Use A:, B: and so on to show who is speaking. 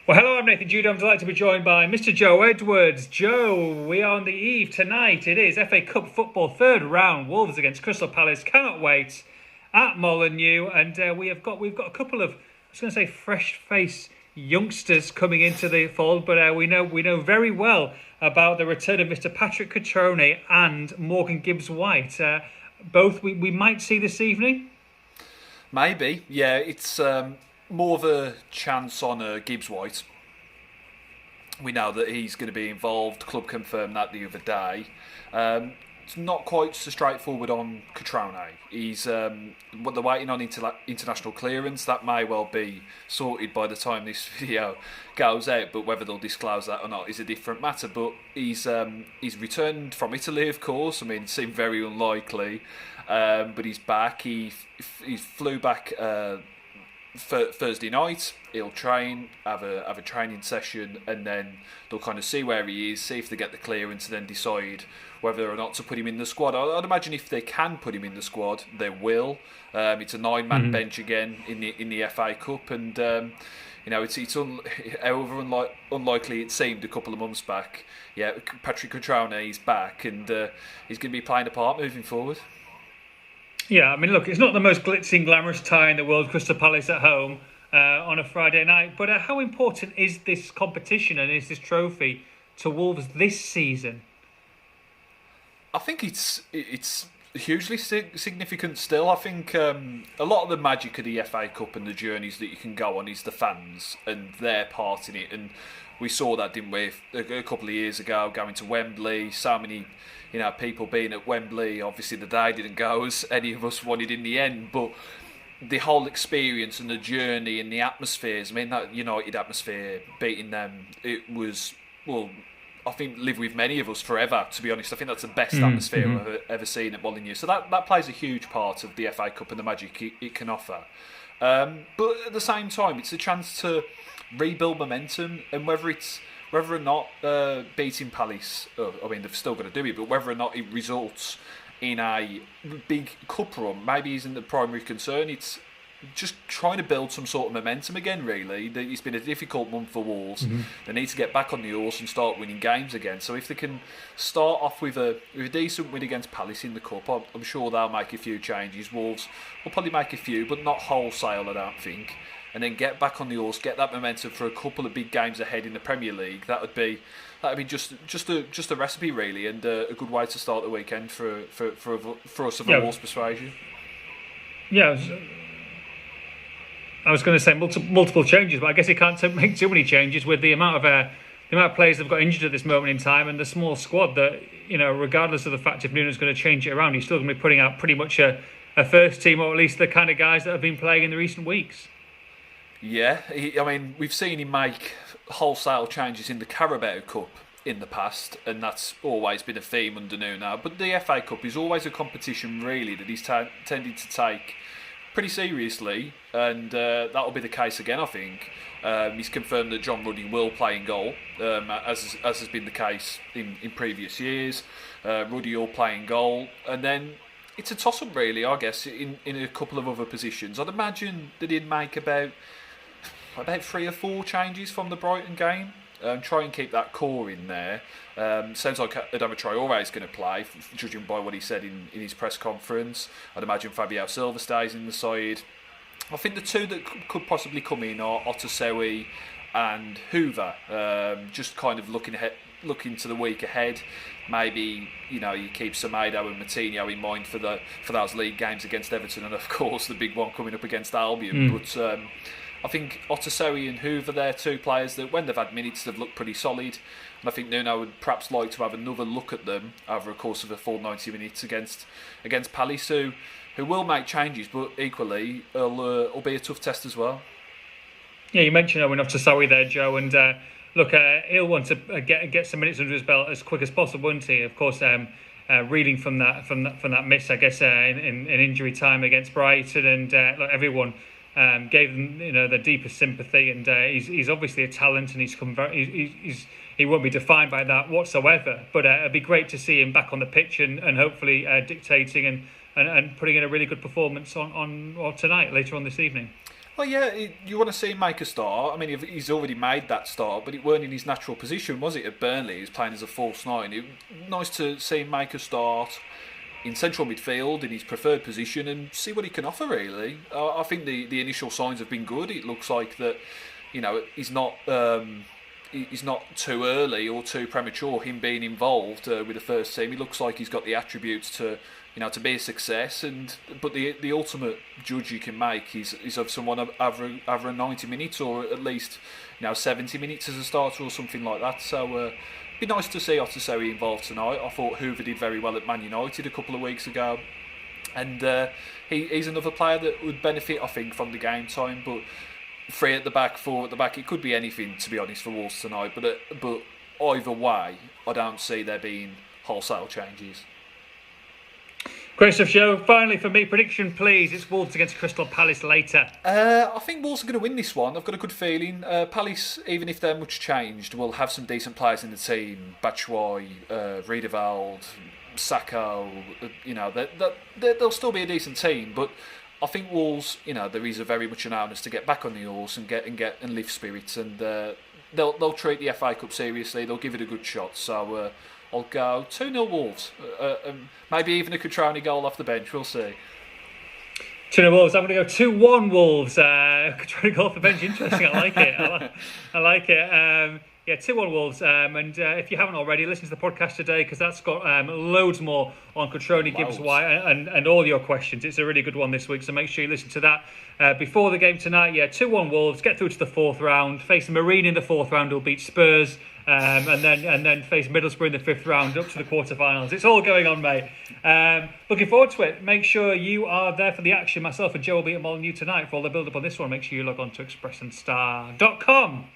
A: Well, hello, I'm Nathan Jude. I'm delighted to be joined by Mr. Joe Edwards. Joe, we are on the eve tonight. It is FA Cup football, third round. Wolves against Crystal Palace. Cannot wait at Molineux, and we've got a couple of, I was going to say, fresh-faced youngsters coming into the fold, but we know very well about the return of Mr. Patrick Cutrone and Morgan Gibbs-White. Both we might see this evening.
B: Maybe, yeah. It's more of a chance on Gibbs White. We know that he's going to be involved. Club confirmed that the other day. It's not quite so straightforward on Cutrone. He's what they're waiting on international clearance. That may well be sorted by the time this video goes out, but whether they'll disclose that or not is a different matter. But he's returned from Italy, of course. I mean, it seemed very unlikely, but he's back. He flew back Thursday night. He'll train, have a training session, and then they'll kind of see where he is, see if they get the clearance, and then decide whether or not to put him in the squad. I'd imagine if they can put him in the squad, they will. It's a 9-man bench again in the FA Cup, and however unlikely it seemed a couple of months back. Yeah, Patrick Cutrone is back, and he's going to be playing a part moving forward.
A: Yeah, I mean, look, it's not the most glitzy and glamorous tie in the world, Crystal Palace at home on a Friday night, but how important is this competition and is this trophy to Wolves this season?
B: I think it's hugely significant still. I think a lot of the magic of the FA Cup and the journeys that you can go on is the fans and their part in it. And we saw that, didn't we, a couple of years ago, going to Wembley. So many, people being at Wembley. Obviously, the day didn't go as any of us wanted in the end, but the whole experience and the journey and the atmospheres. I mean, that United atmosphere, beating them, it was, well, I think live with many of us forever, to be honest. I think that's the best atmosphere I've ever seen at Molineux. So that plays a huge part of the FA Cup and the magic it can offer. But at the same time, it's a chance to rebuild momentum, and whether or not beating Palace, I mean, they've still got to do it, but whether or not it results in a big cup run maybe isn't the primary concern. It's just trying to build some sort of momentum again, really. It's been a difficult month for Wolves. They need to get back on the horse and start winning games again. So if they can start off with a decent win against Palace in the Cup, I'm sure they'll make a few changes. Wolves will probably make a few, but not wholesale, I don't think. And then get back on the horse, get that momentum for a couple of big games ahead in the Premier League. That would be just a recipe, really, and a good way to start the weekend for us of a Wolves persuasion.
A: Yeah. I was going to say multiple changes, but I guess you can't make too many changes with the amount of players that've got injured at this moment in time and the small squad that, regardless of the fact if Nuno's going to change it around, he's still going to be putting out pretty much a first team, or at least the kind of guys that have been playing in the recent weeks.
B: Yeah, we've seen him make wholesale changes in the Carabao Cup in the past, and that's always been a theme under Nuno. But the FA Cup is always a competition, really, that he's tended to take pretty seriously, and that'll be the case again, I think. He's confirmed that John Ruddy will play in goal, as has been the case in previous years. Ruddy will play in goal, and then it's a toss-up, really, I guess, in a couple of other positions. I'd imagine that he'd make about 3 or 4 changes from the Brighton game. Try and keep that core in there. Sounds like Adama Traore is going to play, judging by what he said in his press conference. I'd imagine Fabio Silva stays in the side. I think the two that could possibly come in are Otasowie and Hoover. Just kind of looking to the week ahead. Maybe you keep Semedo and Moutinho in mind for those league games against Everton, and of course the big one coming up against Albion. But I think Otasowie and Hoover, they're two players that when they've had minutes they've looked pretty solid, and I think Nuno would perhaps like to have another look at them over a course of a full 90 minutes against Palace, who will make changes, but equally will be a tough test as well. Yeah,
A: you mentioned Owen Otasowie there, Joe, and look, he'll want to get some minutes under his belt as quick as possible, won't he? Of course, reading from that miss, I guess, in injury time against Brighton, and look, everyone gave them the deepest sympathy, and he's obviously a talent, and he won't be defined by that whatsoever. But it'd be great to see him back on the pitch and hopefully dictating and putting in a really good performance on tonight, later on this evening.
B: Well, yeah, you want to see him make a start. I mean, he's already made that start, but it weren't in his natural position, was it, at Burnley? He's playing as a false nine. Nice to see him make a start in central midfield, in his preferred position, and see what he can offer, really. I think the initial signs have been good. It looks like that, he's not too early or too premature, him being involved with the first team. He looks like he's got the attributes to be a success, but the ultimate judge you can make is of someone over 90 minutes or at least 70 minutes as a starter or something like that. So it'd be nice to see Otasori involved tonight. I thought Hoover did very well at Man United a couple of weeks ago, and he's another player that would benefit, I think, from the game time. But 3 at the back, 4 at the back, it could be anything, to be honest, for Wolves tonight. But either way, I don't see there being wholesale changes.
A: Great stuff, Joe. Finally, for me, prediction, please. It's Wolves against Crystal Palace later.
B: I think Wolves are going to win this one. I've got a good feeling. Palace, even if they're much changed, will have some decent players in the team. Batshuayi, Riedewald, Sacco. They'll still be a decent team, but I think Wolves, there is a very much an onus to get back on the horse and lift spirits, and they'll treat the FA Cup seriously. They'll give it a good shot. So I'll go 2-0 Wolves. Maybe even a Cutrone goal off the bench. We'll see.
A: 2-0 Wolves. I'm going to go 2-1 Wolves. Cutrone goal off the bench. Interesting. I like it. I like it. 2-1 Wolves. And if you haven't already, listen to the podcast today, because that's got loads more on Cutrone, Gibbs White, and all your questions. It's a really good one this week, so make sure you listen to that before the game tonight. 2-1 Wolves, get through to the 4th round, face Marine in the 4th round, who'll beat Spurs, and then face Middlesbrough in the 5th round up to the quarterfinals. It's all going on, mate. Looking forward to it. Make sure you are there for the action. Myself and Joe will be at Molineux tonight for all the build-up on this one. Make sure you log on to expressandstar.com.